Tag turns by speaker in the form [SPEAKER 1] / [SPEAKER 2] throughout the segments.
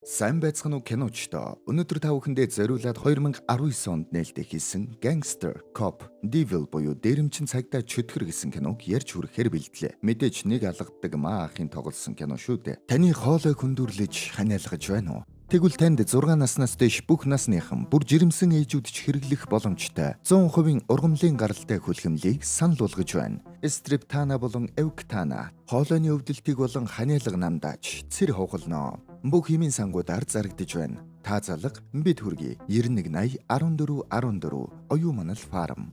[SPEAKER 1] Сайн байцгаана уу киночтой. Өнөөдөр та бүхэндээ зориулаад 2019 онд нээлттэй хийсэн Gangster Cop Devil буюу дээрэмчин цагдаа чөтгөр гэсэн киног ярьж хүрэхээр бэлдлээ. Мэдээж нэг алгаддаг маа ахын тоглосон кино шүү дээ. Таны хоолой хүндүрлэж ханиалгаж байна уу? Тэгвэл танд 6 наснаас дээш бүх насныхан бүр жирэмсэн ээжүүд ч хэрэглэх боломжтой 100% ургамлын гаралтай хүлхэмлийг санал болгож байна. Стриптана болон Эвктана хоолойны өвдөлтийг болон ханиалга намдааж цэр хохолноо. Бүх химийн сангуудаар зарагдж байна. Та залга бид хүргэе. 9180 1414 оюу манал фарм.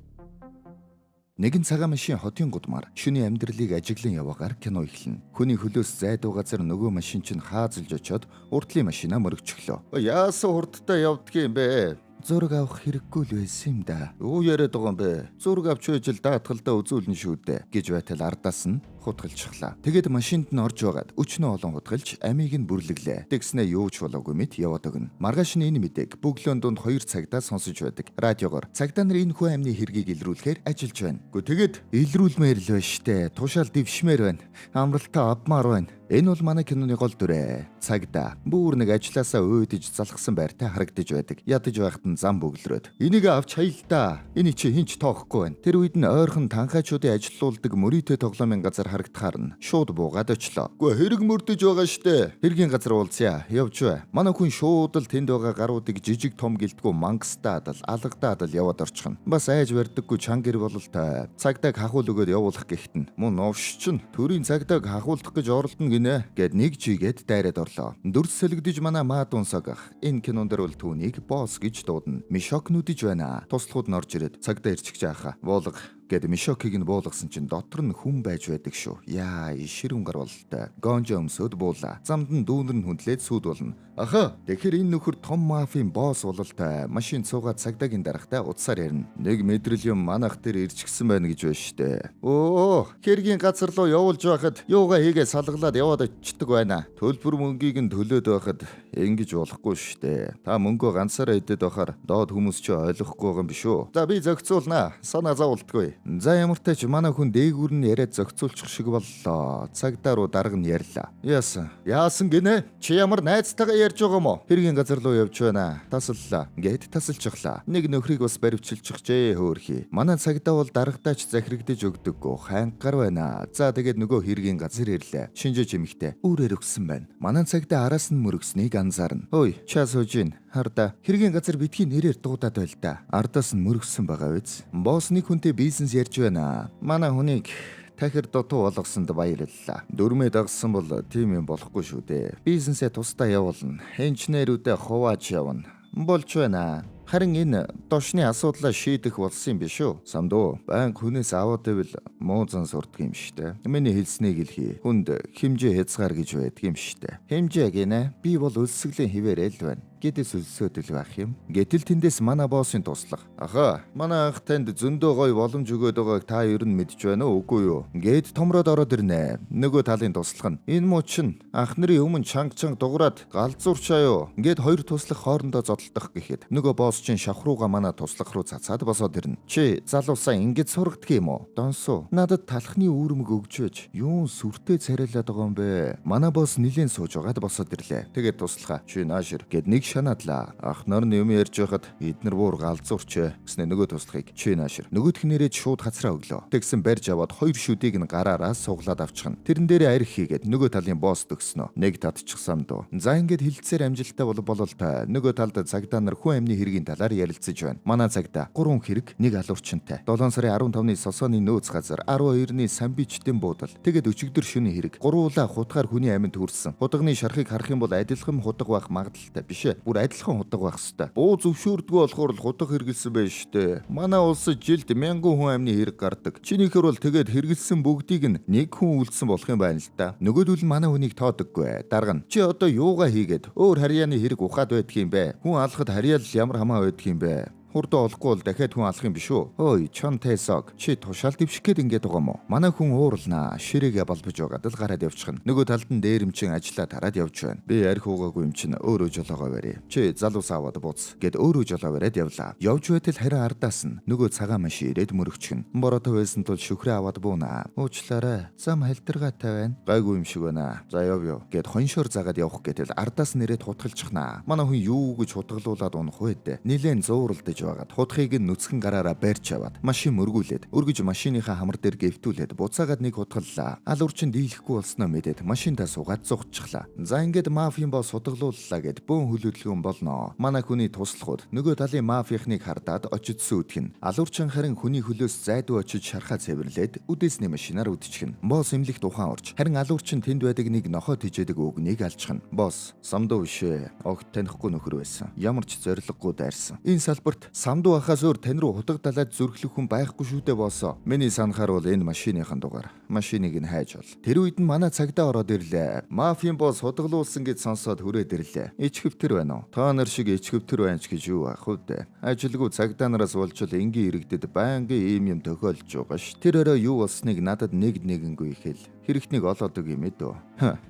[SPEAKER 1] Нэгэн цагаан машин хотын гудмаар шүний амьдралыг ажиглан яваагаар кино эхэлнэ. Хүний хөлөөс зайдуу газар нөгөө машин чинь хаазалж очоод уртлын машинаа мөрөгчлөө. Яасан хурдтай явдгийм бэ? Зураг авах хэрэггүй л байсан юм да. Юу яриад байгаа юм бэ? Зураг авч байж л даатгалдаа үзүүлнэ шүү дээ гэж байтал ардаас нь хутгалчихлаа. Тэгээд машинд нь орж байгаад өчнөө олон хутгалж амийг нь бүрлэглээ. Тэгснээ юу ч болоогүй мэт яваад өгнө. Маргааш нь энэ мэдээг бөглөөн дунд 2 цагтаа сонсож байдаг. Радиогоор цагдаа нар энэ хүн амны хэргийг илрүүлэхээр ажиллаж байна. Гэхдээ тэгээд илрүүлмээр л байна штэ. Тушаал дэвшмээр байна. Амралтаа авмаар байна. Энэ бол манай киноны гол дүрэ. Цагдаа бүр нэг ажилласаа өөдөж залхсан байртай харагдаж байдаг. Ядаж байхад нь зам бөглөрөөд энийг авч хаял та. Энэ чи хинч тоохгүй байна. Тэр үед нь ойрхон танхаачуудын ажилуулдаг мөрийтэй тоглоомын газар харагдахаар нь шууд буугаад очлоо. Гэхдээ хэрэг мөрдөж байгаа штэ. Хэргийн газар уулзъя. Явж бай. Манай хүн шууд л тэнд байгаа гаруудыг жижиг том гэлтгүү мангастаад л алгадаад л яваад орчихно. Бас айж барьдаггүй чангэр бололтой. Цагдааг хахуул өгөөд явуулах гэхэд нь мөн овш чин төрийн цагдааг хахуулдах гэж оролдоно гинэ гэд нэг жигээд дайраад орлоо. Дүрс солигдож манай маад унсагах. Энэ кинон дээр бол түүнийг босс гэж дуудана. Мишок нүдэж байна. Туслахуд нь орж ирээд цагдаа ирчих жааха. Буулга гэд Мишокийг нь буулгасан чинь дотор нь хүн байж байдаг шүү. Яа, ширүүн гар бололтой. Гонжо өмсөд буулаа. Замд нь дүүнэр нь хүндлээд сүуд болно. Аха, тэгэхээр энэ нөхөр том мафийн босс бололтой. Машин цуугаад цагдаагийн дарахтай утсаар ярина. Нэг мэдрэл юм манах дээр ирчихсэн байна гэж байна штэ. Оо, хэргийн газар руу явуулж байхад юугаа хийгээ салглаад яваад очдөг байна. Төлбөр мөнгийг нь төлөөд байхад ингэж болохгүй штэ. Та мөнгөө ганцаараа идэд байхаар доод хүмүүс ч ойлгохгүй байгаа юм биш үү? За би зөгцүүлнэ. Санаа зовлтгүй. За ямар ч тач манай хүн дээгүүр нь яриад зохицуулчих шиг боллоо. Цагдаа руу дарга нь ярьлаа. Яасан гинэ? Чи ямар найзтайгаа ярьж байгаа юм уу? Хэргийн газар руу явж байна. Тасаллаа. Гэт тасалчихлаа. Нэг нөхрийг бас баривчилчихжээ хөөрхий. Манай цагдаа бол даргатаач захирагдаж өгдөггүй. Хангар байна. За тэгээд нөгөө хэргийн газар ирлээ. Шинжээч эмхтэй. Үрээр өгсөн байна. Манай цагдаа араас нь мөрөгснийг анзаарна. Ой, чаа сууж ийн. Харда хэргийн газар битгий нэрээр дуудаад байл та. Ардаас нь мөрөгсөн байгаа биз? Босс нэг хүнтэй бизнес ярьж байна. Манай хүнийг тахир дутуу болгосонд баярлалаа. Дөрмөө дагсан бол тийм юм болохгүй шүү дээ. Бизнесээ тусдаа явуулна. Инженерүүдэд хувааж явна. Болж байна. Харин энэ дошны асуудлаа шийдэх болсон юм биш үү? Самдуу банк хүнээс аваад байвал муу зан сурдаг юм штэ. Миний хэлснийг хэлхий. Хүнд хэмжээ хязгаар гэж байдаг юм штэ. Хэмжээ гинэ. Би бол өлсгөлийн хിവэрэл байна. Гэдэс өлсөөд л байх юм. Гэтэл тэндээс манай боссын туслах. Аха, манай анх танд зөндөө гоё боломж өгөөд байгааг та ер нь мэдж байна уу үгүй юу? Гэд томроод ороод ирнэ. Нөгөө талын туслах нь. Энэ муу чин анх нарын өмнө чанга дуграад галзуурчаа юу? Гэд хоёр туслах хоорондоо зодтолдох гэхэд нөгөө босс чин шавхрууга манай туслах руу цацаад босоод ирнэ. Чи залуусаа ингэж сургадг юм уу? Донсоо. Надад талхны үүрмэг өгж байж юун сүртэй царайлаад байгаа юм бэ? Манай босс нилийн сууж байгаад босоод ирлээ. Тэгээд туслахаа. Чи наашир гэд нэг шанаадлаа. Ах нар нь юм ярьж байхад эднэр буур галзуурч гэснэ нөгөө туслахыг чи наашир. Нөгөөх нь нэрээд шууд хацраа өглөө. Тэгсэн барьж аваад хоёр шүдийг нь гараараа суглаад авчихна. Тэрэн дээрээ арх хийгээд нөгөө талын босс төгснө. Нэг татчихсан дөө. За ингээд хилцээр амжилттай бололтой. Нөгөө талд цагдаа нар хүн амны хэргийн талаар ярилцаж байна. Манай цагдаа 3 хэрэг, нэг алуурчинтай. 7 сарын 15-ны сосооны нөөц газар, 12-ны самбичтэн буудал. Тэгээд өчигдөр шөнийн хэрэг. Гуруула хутгаар хүний аминд хүрсэн. Худагны шархыг харах юм бол адилхан худаг байх магадaltaй биш ээ. Бүр адилхан худаг байх хэвээр. Буу зөвшөөрдгөө болохоор л худаг хэрэгэлсэн байж штэ. Манай улсад жилд 1000 хүн амны хэрэг гардаг. Чинийхэр бол тэгээд хэрэгэлсэн бүгдийг нь нэг хүн үлдсэн болох юм байна л да. Нөгөөдөл нь манай хүнийг тоодоггүй. Дарга нь чи одоо юугаа хийгээд өөр харьяаны хэрэг ухаад байдаг юм бэ? Хүн алхад харьяал ямар хамаа байдаг юм бэ? Хурдан олохгүй бол дахиад хүн алах юм биш үү? Ой, Чон Тэсог. Чи тушаал дэвших гээд ингэж байгаа юм уу? Манай хүн уурлнаа. Ширээгээ болбож байгаад л гараад явчихна. Нөгөө талд нь дээрэмчин ажиллаа тараад явж байна. Би арх уугаагүй юм чинь өөрөө жолоогоо барья. Чи залуус аваад бууц гэд өөрөө жолоо бариад явлаа. Явж байтал харин ардаас нь нөгөө цагаан машин ирээд мөрөгчгөн. Бороотой байсан тул шүхрээ аваад буунаа. Уучлаарай. Зам халдиргаатай байна. Гайгүй юм шиг байна. За яв гэд хоншоор загаад явах гэтэл ардаас нэрээд хутгалчихнаа. Манай хүн юу гэж хутгалуулаад унах вэ дээ. Нилээн зууралдаж байгаад хутхыг нь нүцгэн гараараа барьж аваад машин мөргүүлээд өргөж машиныхаа хамар дээр гэвтүүлээд буцаагаад нэг хутгаллаа. Алуурчин дийлэхгүй болсноо мэдээд машинтаа суугаад зогтчихлаа. За ингээд мафийн босс хутгалууллаа гэд бөөн хөлөдлгөн болноо. Манай хүний туслахуд нөгөө талын мафийнхныг хардаад очиж сүйтгэн. Алуурчин харин хүний хөлөөс зайдуу очиж шархаа цэвэрлээд үдээсний машинаар үдчихнэ. Босс имлэгт ухаан орж харин алуурчин тэнд байдаг нэг нохоо тижээдэг үгнийг алчихна. Босс, самдуу бишээ. Огт танихгүй нөхөр байсан. Ямар ч зориггүй дайрсан. Энэ салбарт самдуу ахаас өөр тань руу хутагдалаад зүрхлэх хүн байхгүй шүү дээ боссоо. Миний санахаар бол энэ машиныхан дугаар. Машиныг нь хайж бол. Тэр үед нь манай цагдаа ороод ирлээ. Мафийн босс хутгалуулсан гэж сонсоод хүрээд ирлээ. Ичхэвтер байна уу? Та нар шиг ичхэвтер байна ч гэж юу ах вэ? Ажилгүй цагдаа нараас болж л энгийн иргэдэд байнгын юм тохиолж байгаа ш. Тэр орой юу болсныг надад нэгэнгүй ихэл. Хэрэгтнийг олоодог юм ээ дөө.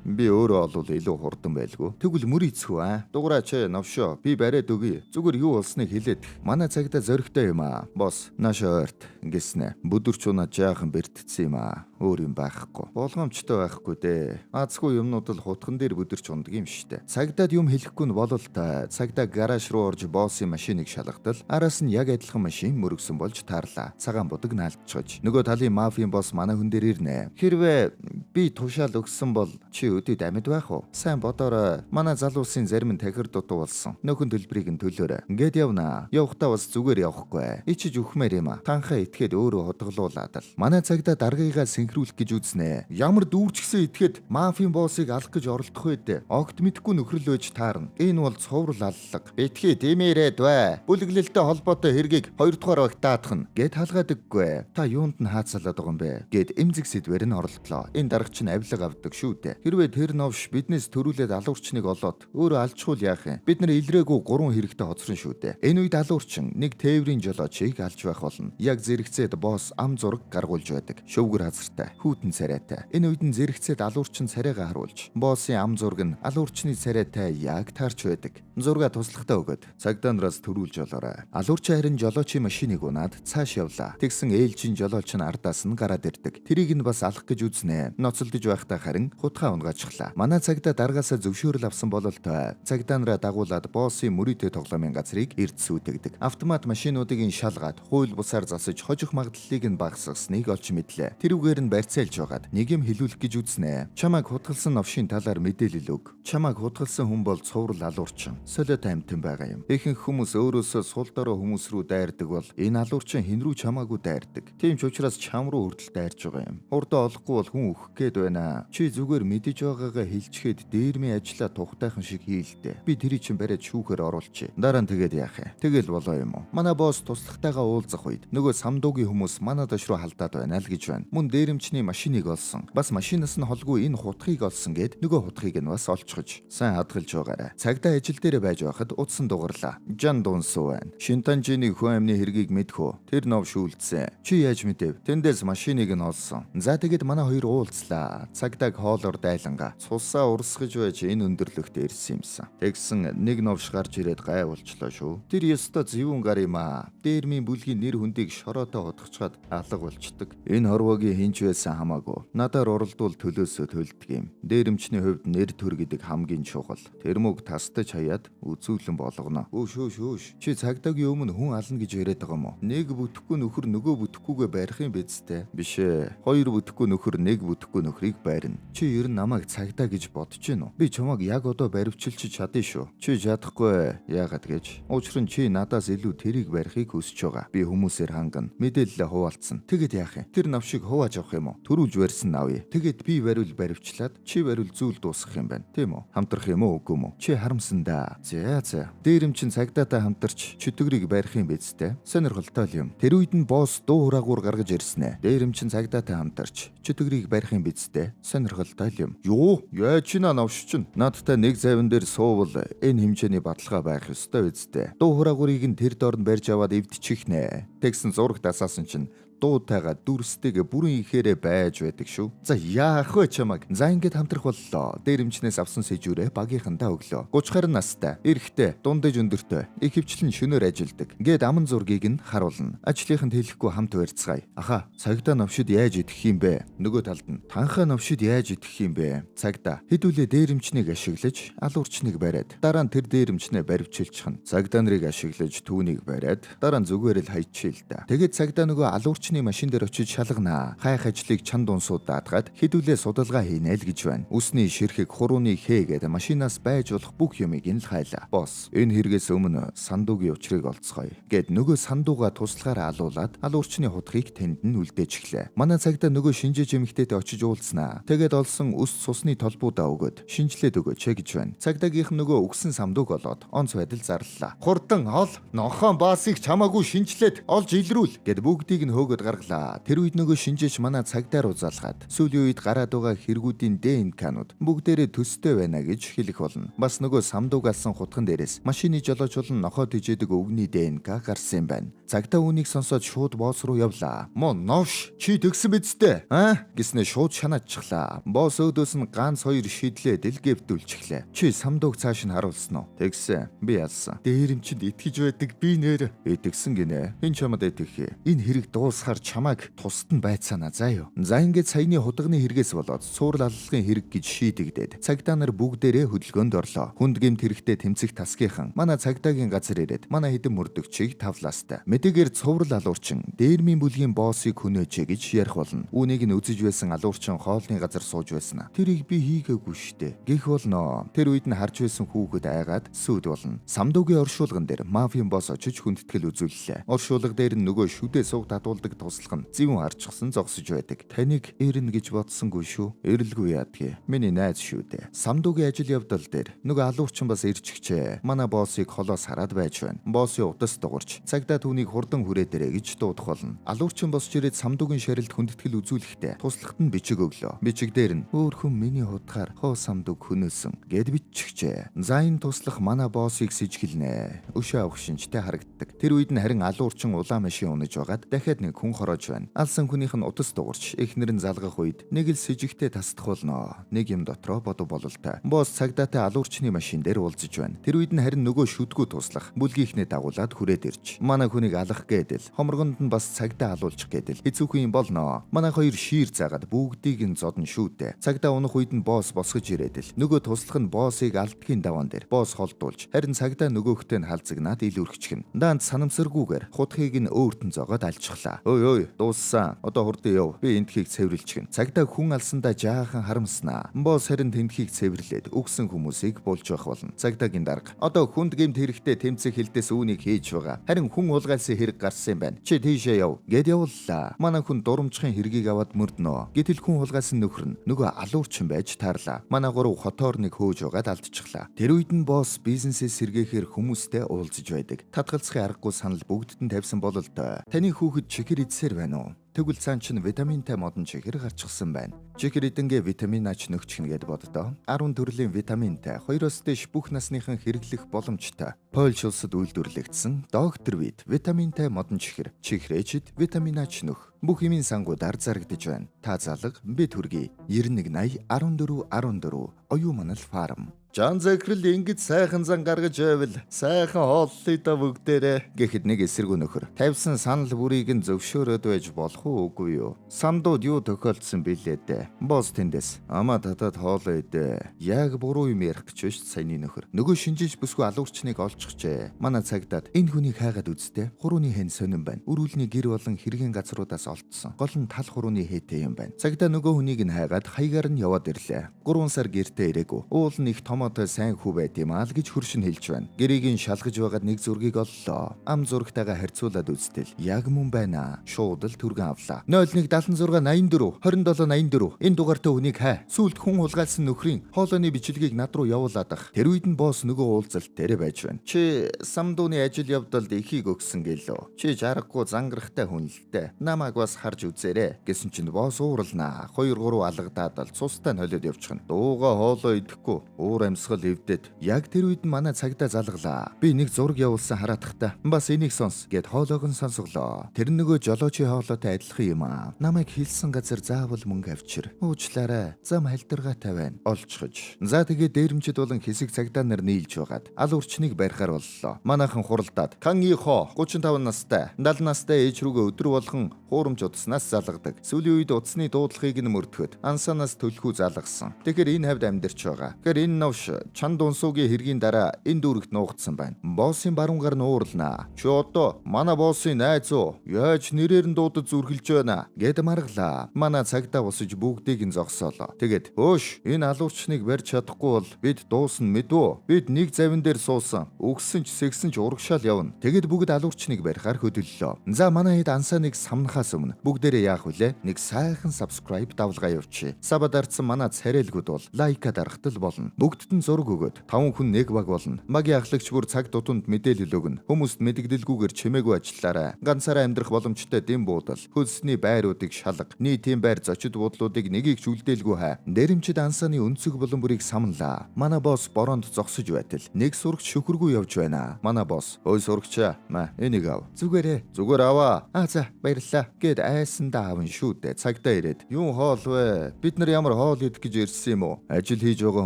[SPEAKER 1] Би өөрөө олвол илүү хурдан байлгүй. Тэгвэл мөр ийцхүү аа. Дугаараач новшоо. Би бариад өгье. Зүгээр юу болсныг хэлээд. Манай цагдаа зөрөгтэй юм аа. Босс, наашаа ойрт гиснэ. Бүдүрч унаа жаахан бэртцсэн юм аа. Өөр юм байхгүй. Болгоомжтой байхгүй дээ. Азгүй юмнууд л хутган дээр бүдэрч ундаг юм штэ. Цагдаад юм хэлэхгүй нь болол та. Цагдаа гараж руу орж боссын машиныг шалгатал араас нь яг адилхан машин мөргсөн болж таарлаа. Цагаан будаг наалдчихж. Нөгөө талын мафийн босс манай хүн дээр ирнэ. Хэрвээ би тушаал өгсөн бол чи өдөд амьд байх уу? Сайн бодоорой. Манай залуусын зарим нь тахир дутуу болсон. Нөхөн төлбөрийг нь төлөөрэй. Ингээд явнаа. Явахдаа бас зүгээр явахгүй. Ичиж үхмээр юм а. Танхаа итгээд өөрөө худгалуулаад л. Манай цагдаа даргыгаа синхруулах гэж үзнэ. Ямар дүүрчгсэн итгээд мафийн боссыг алах гэж оролдох вэ? Огт мэдхгүй нөхрөл байж таарна. Энэ бол цоврал аллаг. Битгий дэмээрээд бай. Бүлэглэлтэй холбоотой хэргийг 2 дугаар багт даатах нь гэд халгаадаггүй. Та юунд нь хаацалаад байгаа юм бэ? Гэд эмзэг сэдвэр нь орлоо. Энэ даргач нь авилга авдаг шүү дээ. Хэрвээ тэр новш биднээс төрүүлээд алуурчныг олоод өөрөө алчхуул яах юм? Бид нар илрээгүй 3 хэрэгтэй хоцрон шүү дээ. Энэ үед алуурчин нэг тээврийн жолоочийг алж байх болно. Яг зэрэгцээд босс ам зураг гаргуулж байдаг. Шөвгөр хазартай, хүйтэн царайтай. Энэ үед нь зэрэгцээд алуурчин царайгаа харуулж, боссын ам зураг нь алуурчны царайтай яг таарч байдаг. Зурга туслахтаа өгöd цагдаа нараас төрүүлж олоорой. Алуурчин харин жолоочийн машиныг унаад цааш явлаа. Тэгсэн ээлжийн жолооч нь ардаас нь гараад ирдэг. Тэрийг нь бас алах гэж үзнэ. Ноцолдож байхдаа харин хутгаа унгаачихлаа. Манай цагдаа даргаасаа зөвшөөрөл авсан бололтой. Цагдаа нараа дагуулад боссын мөрөдөө тоглоомын газрыг эрд сүйтгэдэг. Автомат машинуудыг нь шалгаад хууль бусаар засаж хожих магадлалыг нь багасгасныг олж мэдлээ. Тэрүүгээр нь барьцаалж байгаад нэг юм хэлүүлэх гэж үзнэ. Чамайг хутгалсан новшийн талаар мэдээлэл өг. Чамайг хутгалсан хүн бол цуврал алуурчин. Солиот амьтан байгаа юм. Ихэнх хүмүүс өөрөөсөө сул дорой хүмүүс рүү дайрдаг бол энэ алуурчин хэн рүү чамаагүй дайрдаг. Тийм ч учраас чам руу хүртэл дайрж байгаа юм. Хурдан олохгүй бол хүн өөх гээд байна. Чи зүгээр мэдэж байгаагаа хэлчихэд дээрмийн ажлаа тухтайхан шиг хийлдэ. Би тэрий чин бариад шүүхээр оруулчих. Дараа нь тэгээд яах юм? Тэгэл болоо юм уу? Манай босс туслахтайгаа уулзах үед нөгөө самдуугийн хүмүүс манай дэш рүү халдаад байна л гэж байна. Мөн дээрэмчний машиныг олсон. Бас машинаас нь холгүй энэ хутгийг олсон гэд нөгөө хутгийг нь бас олчихож. Сайн хадгалж байгаарай. Цагдаа ажил дээр байж байхад утсан дугарлаа. Жан дуунсуу байна. Шинтанжины хүн амны хэргийг мэдхүү. Тэр нов шүүлдсэн. Чи яаж мэдэв? Тэндээс машиныг нь олсон. За тэгээд манай хоёр уулзлаа. Цагдааг хоолоор дайлангаа. Цусаа урсгаж байж энэ өндөрлөгт ирсэн юмсан. Тэгсэн нэг новш гарч ирээд гай болчлоо шүү. Тэр ёстой зөвүүн гар юм аа. Дээрмийн бүлгийн нэр хүндийг шороотоо утгачаад алга болчдөг. Энэ хорвогийн хинч байсан хамаагүй. Надаар уралдуул төлөөсөө төлдөг юм. Дээрэмчний хувьд нэр төр гэдэг хамгийн чухал. Тэр мөг тастаж хаяад үзүүлэн болгоно. Өөш. Чи цагдаагийн өмнө хүн ална гэж яриад байгаа юм уу? Нэг бүтэхгүй нөхөр нөгөө бүтэхгүйгээ барих юм бидтэй. Биш ээ. Хоёр бүтэхгүй нөхөр нэг бүтэхгүй нөхрийг байрна. Чи ер нь намайг цагдаа гэж бодож гин үү? Би чамайг яг одоо баривчилж чадна шүү. Чи чадахгүй яагаад гэж? Учир нь чи надаас илүү тэрийг барихыг хүсэж байгаа. Би хүмүүсээр хангана. Мэдээлэлээ хуваалцсан. Тэгэд яах юм? Тэр навшиг хувааж авах юм уу? Төрүүлж барьсан авъя. Тэгэд би бариул баривчлаад чи бариул зүйл дуусгах юм байна. Тийм үү? Хамтрах юм уу үгүй юм уу? Чи харамсан да. За. Дээрэмчин цагдаатай хамтарч чөтгөрийг барих юм бидтэй. Сонирхолтой юм. Тэр үед нь босс дуу хураагуур гаргаж ирсэн ээ. Дээрэмчин цагдаатай хамтарч чөтгөрийг барих юм биз дээ. Сонирхолтой юм. Юу? Яаж чи навш чинь? Надтай нэг завин дээр суувал энэ хэмжээний баталгаа байх ёстой биз дээ. Дуу хураагурыг нь тэр доор нь барьж аваад эвдчих нэ. Тэгсэн зурагт асаасан чинь дуудаагаа дүрстэйгээ бүрэн ихээрээ байж байдаг шүү. За яах вэ чамаг? За ингээд хамтрах боллоо. Дээрэмчнээс авсан сэжүүрээ багийнхандаа өглөө. 30 настай, эрэгтэй, дундаж өндөртэй, их хвчлэн шөнөөр ажилдаг. Гээд аман зургийг нь харуулна. Ажлынханд хэлэхгүй хамт барьцгаая. Аха, цагдаа навшид яаж идэх юм бэ? Нөгөө талд нь танхаа навшид яаж идэх юм бэ? Цагдаа хэдүүлээ дээрэмчнийг ашиглаж, алуурчныг бариад, дараа нь тэр дээрэмчнээ баривчилчихна. Цагдаа нарыг ашиглаж түүнийг бариад, дараа нь зүгээр л хайчихъя л да. Тэгээд цагдаа нөгөө алуурч машин дээр очиж шалганаа. Хайх ажлыг чанд унсууд даатгаад хэдүүлээ судалгаа хийнэ л гэж байна. Үсний ширхэг хурууны хээгээд машинаас байж болох бүх юмыг нь л хайлаа. Босс, энэ хэрэгээс өмнө сандуугийн учрыг олцгоё. Гэт нөгөө сандууга туслахаар алуулаад алуурчны хутгийг тэнд нь үлдээчихлээ. Манай цагдаа нөгөө шинжээч эмэгтэйтэй очиж уулзнаа. Тэгээд олсон өс цусны толбуудаа өгөөд шинжлээд өгөөч гэж байна. Цагдаагийнх нь нөгөө өгсөн самдууг олоод онц байдал зарлалаа. Хурдан ол, нохон баасыг чамаагүй шинжлээд олж илрүүл гэд бүгдийг нь хөөгөөд гаргалаа. Тэр үед нөгөө шинжээч манай цагдаар узаалгаад сүүлийн үед гараад байгаа хэрэгүүдийн ДНК-нууд бүгдээрээ төстэй байна гэж хэлэх болно. Бас нөгөө самдууг алсан хутган дээрээс машины жолоочул нь нохоо тижээдэг өвгний ДНК гарсан юм байна. Цагдаа үүнийг сонсоод шууд босс руу явлаа. Мөн новш чи тэгсэн биз дээ? Гэснээр шууд шанаадчихлаа. Босс өөдөөс нь ганц хоёр шидлээ дэлгэвдүүлчихлээ. Чи самдууг цааш нь харуулсан уу? Тэгсэн. Би ялсан. Дээрэмчинд итгэж байдаг би нэр итгэсэн гинэ. Энэ чамд итгэх. Энэ хэрэг дуусахаар чамайг тусад нь байцаана заа юу. За ингээд саяны худганы хэрэгээс болоод суурал аллагын хэрэг гэж шийдэгдээд цагдаа нар бүгдээрээ хөдөлгөөнд орлоо. Хүнд гэмт хэрэгтэй тэмцэх тасгийнхан манай цагдаагийн газар ирээд манай хэдэн мөрдөгчийг тавлаастай. Мэдээгээр цуврал алуурчин дээрмийн бүлгийн боссыг хөнөөч гэж ярих болно. Үүнийг нь үзэж байсан алуурчин хоолны газар сууж байсан. Тэрийг би хийгээгүй штэ. Гэх болно. Тэр үед нь харж байсан хүүхэд айгаад сүйд болно. Самдуугийн оршуулган дээр мафийн босс очиж хүндэтгэл үзүүллээ. Оршуулга дээр нөгөө шүдээ сууг татуулдаг туслах нь зэвүүн арчсан зогсож байдаг. Таныг эрнэ гэж бодсонгүй шүү. Эрэлгүй яадгийг. Миний найз шүү дээ. Самдуугийн ажил явдал дээр нөгөө алуурчин бас ирчихжээ. Манай боссыг холоос хараад байж байна. Боссын утас дуурч цагдаа түүнийг хурдан хүрээдэрэ гэж дуудах болно. Алуурчин босч ирээд самдуугийн шарилд хүндэтгэл үзүүлэхдээ туслахт нь бичиг өглөө. Бичиг дээр нь өөр хүн миний хутгаар хоо самдууг хөнөөсөн гэд биччихжээ. За энэ туслах манай боссыг сэжгэлнэ. Өшөө авах шинжтэй харагддаг. Тэр үед нь харин алуурчин улаан машин унаж байгаад дахиад нэг хүн хороож байна. Алсан хүнийх нь утас дуурч эхнэр нь залгах үед нэг л сэжигтэй тасдах болно. Нэг юм дотроо бодов бололтой. Босс цагдаатай алуурчны машин дээр уулзаж байна. Тэр үед нь харин нөгөө шүдгүү туслах бүлгийнхнээ дагуулад хүрээд ирж манай хүнийг алах гэдэл хомрогонд нь бас цагдаа алуулчих гэдэл хэцүүхэн юм болно. Манай хоёр шиир заагаад бүгдийг нь зодон шүүдээ. Цагдаа унах үед нь босс босгож ирээдэл нөгөө туслах нь боссыг алдхийн даваан дээр босс холдуулж харин цагдаа нөгөөхтэй нь халзагнаад ил өргөчгөн. Даанд санамсаргүйгээр хутгийг нь өөртөн зоогоод алчихлаа. Ой дууссан. Одоо хурдан яв. Би эндхийг цэвэрлчихэн. Цагдаа хүн алсандаа жаахан харамснаа. Босс харин тентхийг цэвэрлээд өгсөн хүмүүсийг болж байх болно. Цагдаагийн дарга. Одоо хүнд гэмт хэрэгтэй тэмцэх хилдээс үүнийг хийж байгаа. Харин хүн уулгаалсан хэрэг гарсан юм байна. Чи тийшээ яв. Гэд явууллаа. Манай хүн дурамжихын хэргийг аваад мөрднөө. Гэтэл хүн уулгаалсан нөхөр нь нөгөө алуурчин байж таарлаа. Манай гурав хотоор нэг хөөж угаад алдчихлаа. Тэр үед нь босс бизнесээ сэргээхээр хүмүүстэй уулзаж байдаг. Татгалзахын аргагүй санал бүгдд нь тавьсан бололтой. Таны хүүхэд чихэр идсээр байна уу? Тэгвэл цаан чинь витаминтай модон чихэр гарчихсан байна. Чихэр идэнгээ витамин ач нөхчихнэ гэд боддоо. 10 төрлийн витаминтай 2-оос дээш бүх насныхан хэрэглэх боломжтой. Польш улсад үйлдвэрлэгдсэн доктор вит витаминтай модон чихэр. Чихрээчд витамин ач нөх. Бүх юмын сангуудаар зарагдж байна. Та залга бид хүргэе. 9180 1414 оюу манал фарм. Жан Захирал ингэж сайхан зан гаргаж байвал сайхан хооллоо да бүгдээрээ гэхэд нэг эсэргүү нөхөр тавьсан санал бүрийг нь зөвшөөрөөд байж болох уу үгүй юу? Самдууд юу тохиолдсон бэлээ дээ. Босс тэндээс амаа татаад хоолоо идэ. Яг буруу юм ярих гэж биш саяны нөхөр. Нөгөө шинжиж бүсгүй алуурчныг олчихжээ. Манай цагдаад энэ хүнийг хайгаад үзтээ. Хурууны хэн сонирн байна. Өрүүлний гэр болон хэргийн газруудаас олдсон. Гол нь тал хурууны хээтэй юм байна. Цагдаа нөгөө хүнийг нь хайгаад хаягаар нь яваад ирлээ. 3 сар гэртээ ирээгүй. Уул нь их том мотой сайн хүү байд юм аа л гэж хөршин хэлж байна. Гэрийг нь шалгаж байгаад нэг зургийг оллоо. Ам зурагтайгаа харьцуулаад үзтэл яг мөн байна. Шууд л түргэн авлаа. 017684 2784 энэ дугаартай хүнийг хай. Сүүлд хүн хулгайлсан нөхрийн хоолойны бичлэгийг над руу явуулаад ах. Тэр үед нь босс нөгөө уулзалт дээр байж байна. Чи самдууны ажил явдалд ихийг өгсөн гэлөө. Чи жаргагүй зангарахтай хүн л дээ. Намайг бас харж үзээрэй гэсэн чинь босс ууралнаа. 2-3 алгадаад л цустай нь холиод явчихна. Дууга хоолоо идэхгүй уур амьсгал эвдэд. Яг тэр үед нь манай цагдаа залглаа. Би нэг зураг явуулсан хараатахта. Бас энийг сонс гэд хоолойг нь сонсголоо. Тэр нөгөө жолоочийн хоолойтой адилхан юм аа. Намайг хилсэн газар заавал мөнгө авчир. Уучлаарай. Зам халдваргаатай байна. Олчгож. За тэгээ дээрэмчд болон хэсэг цагдаа нар нийлж байгаад ал урчныг барихаар боллоо. Манайхан хуралдаад Кангихо 35 настай 70 настай ээж рүүгээ өдөр болгон хуурамч удснаас залгадаг. Сүүлийн үед удсны дуудлагыг нь мөрдөхөд ансанаас төлхөө залгасан. Тэгэхээр энэ хавьд амьдарч байгаа. Тэгэхээр энэ новш чанд унсуугийн хэргийн дараа энэ дүүрэгт нуугдсан байна. Боссын баруун гар нь уурлнаа. Чи одоо манай боссын найз уу? Яаж нэрээр нь дуудаж зүрхэлж байна гэд марглаа. Манай цагдаа босож бүгдийг нь зогсоолоо. Тэгээд өөш энэ алуурчныг барьж чадахгүй бол бид дуусна мэдвөө. Бид нэг завин дээр суусан. Өгсөн ч сэгсэн ч урагшаал явна. Тэгэд бүгд алуурчныг барихаар хөдөллөө. За манай хэд ансааныг самнахаас өмнө бүгдээрээ яах вүлээ? Нэг сайхан subscribe давлгаа явуучих. Саба дарцсан манай царайлгууд бол лайка дарахтал болно. Бүгдд нь зураг өгөөд 5 хүн нэг баг болно. Магийн ахлагч бүр цаг тутамд мэдээлэл өгнө. Хүмүүст мэдэгдэлгүйгээр чимээгүй ажиллаарай. Ганцаараа амьдрах боломжтой дэм буудал, хөлсний байруудыг шалга. Нийтийн байр зочид буудлуудыг нэгийг ч үлдээлгүй хай. Дээрэмчд ансааны өнцөг болон бүрийг самнлаа. Манай босс бороонд зогсож байтал нэг сурагч шүхэргүй явж байна. Манай босс ой сурагчаа ма энийг ав. Зүгээр аваа. За баярлаа гэд айсандаа аван шүү дээ. Цагдаа ирээд юу хоол вэ? Бид нар ямар хоол идэх гэж ирсэн юм уу? Ажил хийж байгаа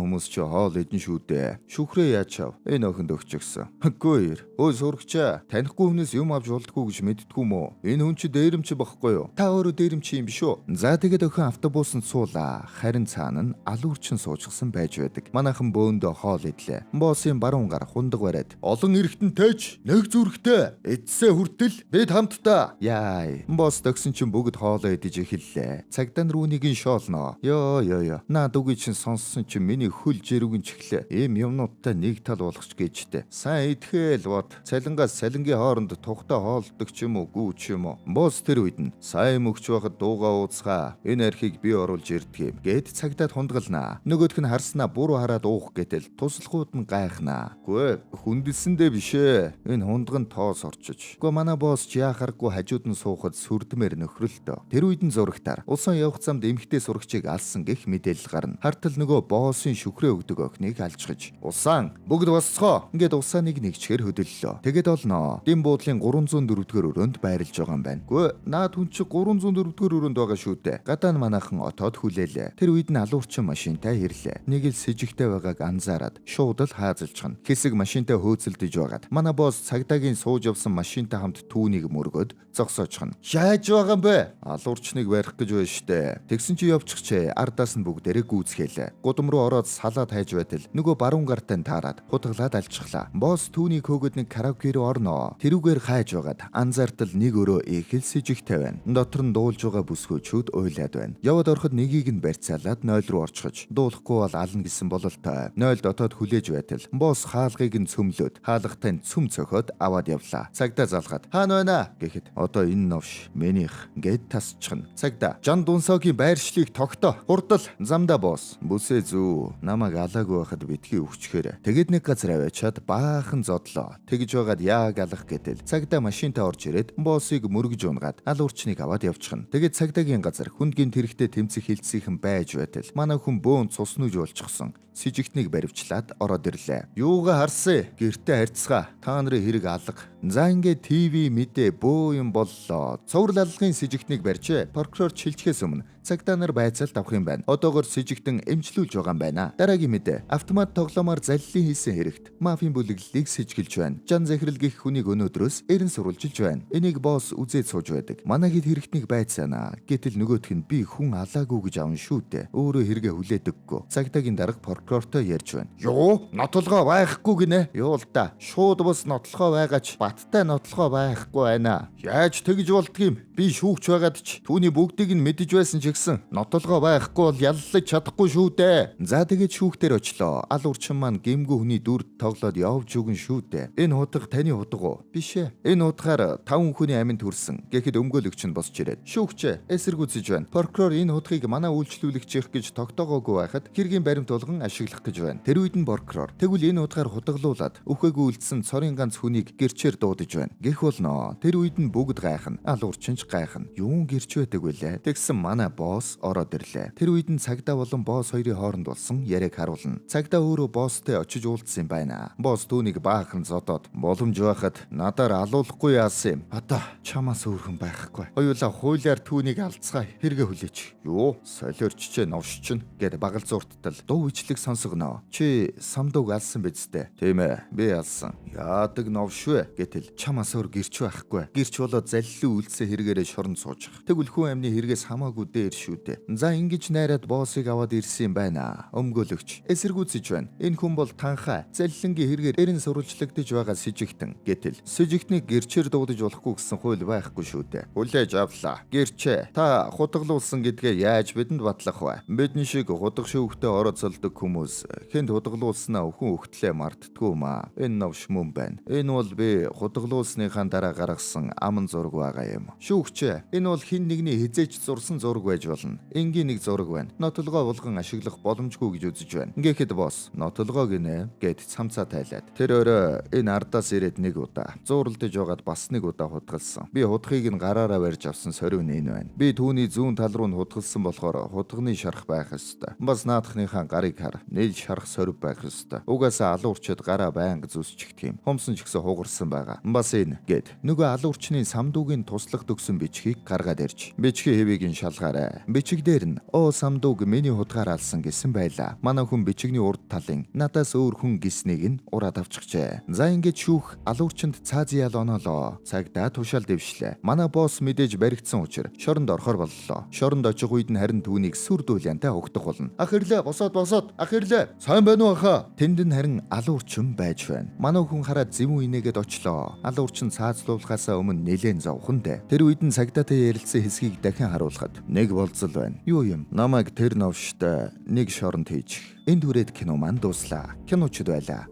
[SPEAKER 1] хүмүүс ч хоол идэн шүү дээ. Шүхрээ яаж чав? Энэ охинд өгч өгсөн. Гүйр. Ой сурагчаа танихгүй хүнээс юм авч болдгоо гэж мэдтгүү мө? Энэ хүн чи дээрэмч багхгүй юу? Та өөрөө дээрэмч юм биш үү? За тэгээд охин автобусанд суулаа. Харин цаана нь алуурчин суучсан байж байдаг. Манайхан бөөндөө хоол идлээ. Боссын баруун гар хундаг бариад олон эргэтэнтэйч нэг зүрхтэй эцсээ хүртэл бид хамтдаа. Яй. Босс төгсөн чинь бүгд хоолоо идэж эхэллээ. Цагдаа нар үүнийг нь шоолноо. Ёо. Наад үгүй чинь сонссон чинь миний хөл жирүүгэн чихлээ. Ийм юмнуудтай нэг тал болгоч гэжтэй. Сайн идэхэл бод. Цалингаас салингийн хооронд тухтай хоолдог ч юм уу, гүү ч юм уу. Босс тэр үед нь сайн мөгч байхад дууга ууцгаа. Энэ архийг би оруулж ирдэг юм. Гэд цагдаад хундгалнаа. Нөгөөх нь харснаа буруу хараад уух гэтэл туслахууд нь гайхнаа. Гүй хүндэлсэндээ бишээ. Энэ хундган тоос орчиж. Гүй манай босс ч яхааргүй хажууд нь суухад сүрдмээр нөхрөлтөө. Тэр үед нь зурагтаар усан явах замд эмхтэй сурагчийг алсан гэх мэдээлэл гарна. Хартал нөгөө боссын шүхрээ өгдөг охиныг алжгаж усаан бүгд босцгоо ингээд усааныг нэгчгээр хөдөллөө. Тэгээд олноо. Дэм буудлын 304-р өрөөнд байрлаж байгаа юм байна. Гүй наад хүн чи 304-р өрөөнд байгаа шүү дээ. Гадаа нь манайхан отоод хүлээлээ. Тэр үед нь алуурчин машинтай ирлээ. Нэг л с жигтэй байгааг анзаараад шууд л хаазалчихна. Хэсэг машинтай хөөцөлдөж байгаад манай босс цагдаагийн сууж явсан машинтай хамт түүнийг мөргөд зогсоочхно. Яаж байгаа юм бэ? Алуурчныг барих гэж байна штэ. Тэгсэн чи явчихчээ. Ардаас нь бүгдээрээ гүйцгэлээ. Гудам руу ороод салаад хайж байтал нөгөө баруун гартай таарад хутгалаад алчихлаа. Босс түүнийг хөөгд нэг караоке руу орноо. Тэрүүгээр хайж байгаад анзаартал нэг өрөө их л сэжигтэй байна. Дотор нь дуулж байгаа бүсгүүчүүд уйлаад байна. Яваад ороход нэгийг нь барьцаалаад 0 руу орчихож дуулахгүй бол ална гэсэн бололтой. 0 дотоод хүлээж байтал босс хаалгыг нь цөмлөөд хаалгатай нь цөм цохоод аваад явлаа. Цагдаа залгаад хаана байна гэхэд одоо энэ новш минийх гэд тасчихна. Цагдаа Жан Дунсогийн байршлыг тогтоо. Хурдал замда босс. Бүсээ зүү. Намайг алаагүй байхад битгий өвчгөөр. Тэгэд нэг газар аваачаад баахан зодлоо. Тэгж байгаад яаг алах гэтэл цагдаа машинтаа орж ирээд боссыг мөргөж унгаад алуурчныг аваад явчихна. Тэгэд цагдаагийн газар хүндгийн тэрэгтэй тэмцэх хилцээхэн байж байтал манай хүн бөөнд цуснууж болчихсон. С жигтнийг баривчлаад ороод ирлээ. Юугаа харсан? Гэртээ харьцгаа. Та нарын хэрэг алга. За ингээд ТV мэдээ бөө юм боллоо. Цоврал аллагын с жигтнийг барьжээ. Прокурор шилжихээс өмнө цагдаа нар байцаалт авах юм байна. Одоогор с жигтэн эмчлүүлж байгаа юм байна. Дараагийн мэдээ. Автомат тоглоомоор залилын хийсэн хэрэгт мафийн бүлэглэлийг сэжгэлж байна. Жан Захирал гэх хүнийг өнөөдрөөс эрен сурвалжилж байна. Энийг босс үзээд сууж байдаг. Манайхд хэрэгтнийг байцаана. Гэтэл нөгөөх нь би хүн алаагүй гэж аван шүү дээ. Өөрөө хэрэгэ хүлээдэггүй. Цагдаагийн дарга прокурортой ярьж байна. Юу? Нотлогоо байхгүй гинэ. Юу л да. Шууд бас нотлохоо байгаач баттай нотлохоо байхгүй байна. Яаж тэгж болдгийм? Би шүүгч байгаад ч түүний бүгдийг нь мэдэж байсан ч гэсэн нотолгоо байхгүй бол яллаж чадахгүй шүү дээ. За тэгээд шүүхтэр очлоо. Алуурчин маань гэмгүй хүний дүрд тоглоод явж өгөн шүү дээ. Энэ хутга таны хутга уу? Биш ээ. Энэ хутгаар 5 хүний аминд хүрсэн. Гэхэд өмгөөлөгч нь босч ирээд. Шүүгч эсэргүүцэж байна. Прокурор энэ хутгийг манай үйлчлүүлэгчийнх гэж тогтоогоогүй байхад хэргийн баримт болгон ашиглах гэж байна. Тэр үед нь прокурор тэгвэл энэ хутгаар хутгалуулад өхөөгүй үлдсэн цорын ганц хүнийг гэрчээр дуудаж байна. Гэх болно. Тэр үед нь бүгд гайхна. Алуурчинч гайхна. Юун гэрч байдаг вүлээ? Тэгсэн манай босс ороод ирлээ. Тэр үед нь цагдаа болон босс хоёрын хооронд болсон яриаг харуулна. Цагдаа өөрөө босстой очиж уулзсан юм байна. Босс түүнийг баахан зодоод боломж байхад надаар алуулахгүй яасан юм. Одоо чамаас өөрхөн байхгүй. Хоёулаа хуулиар түүнийг алцгаая. Хэрэгэ хүлээч. Юу? Солиорччээ новшчин гэд багал зурттал дуу ичлэг сонсгоно. Чи самдууг алсан биз дээ? Тийм ээ. Би алсан. Яадаг новшвэ гэтэл чамаас өөр гэрч байхгүй. Гэрч болоод заллилын үйлсээ хэрэгээрээ шоронд суучих. Тэгвэл хүн амны хэрэгээс хамаагүй дээр шүү дээ. За ингэж найраад боссыг аваад ирсэн юм байна. Өмгөөлөгч эсэргүүцэж байна. Энэ хүн бол танхаа заллингийн хэрэгээр эрен сурвалжлагдж байгаа сэжигтэн гэтэл сэжигтнийг гэрчээр дуудаж болохгүй гэсэн хууль байхгүй шүү дээ. Хүлээж авлаа. Гэрчээ та хутгалуулсан гэдгээ яаж бидэнд батлах вэ? Бидний шиг хутга шүүхтээ орооцолдог хүмүүс хэнд хутгалуулснаа өхөн өгтлээ мартдаггүй маа. Энэ новш мөн байна. Энэ бол би хутгалуулсныхаа дараа гаргасан аман зураг байгаа юм. Шүүгч энэ бол хин нэгний хизээч зурсан зураг байж болно. Энгийн нэг зураг байна. Нотолгоо болгон ашиглах боломжгүй гэж үзэж байна. Ингээхэд босс нотолгоо гинэ гэд цамцаа тайлаад. Тэр өөрөө энэ ардаас ирээд нэг удаа зууралдаж байгаад бас нэг удаа хутгалсан. Би хутгыг нь гараараа барьж авсан сорив энэ байна. Би түүний зүүн тал руу нь хутгалсан болохоор хутганы шарах байх ёстой. Бас наадахныхаа гарыг хар. Нийл шарах сорив байх ёстой. Угаасаа алуурчид гараа байнга зүсчихдэг юм. Хомсон ч гэсэн хугарсан байгаа. Бас энэ гэд нөгөө алуурчны самдуугийн туслах төгсөн бичгийг гаргаад ирж. Бичгийн хэвийг нь шалгаарай. Бичиг дээр нь самдууг миний хутгаар алсан гэсэн байлаа. Манай хүн бичигний урд талын надаас өөр хүн гиснийг нь ураад авчихжээ. За ингэж шүүх алуурчинд цааз ял оноолоо. Цагдаа тушаал дэвшлээ. Манай босс мэдээж баригдсан учраас шоронд орохор боллоо. Шоронд очих үед нь харин түүнийг сүр дүүлянтай угтах болно. Ах ирлээ, босоод. Ах ирлээ. Сайн байна уу аха? Тэнд нь харин алуурчин байж байна. Манай хүн хараад зэмүү инээгээд очлоо. Алуурчин цаазлуулахаасаа өмнө нэлээд зовхон дээ. Тэр үед нь цагдаатай ярилцсан хэсгийг дахин харуулхад нэг болцол байна. Юу юм? Намайг тэр новштой нэг шоронд хийж. Энд хүрээд кино маань дуслаа. Киночд байлаа.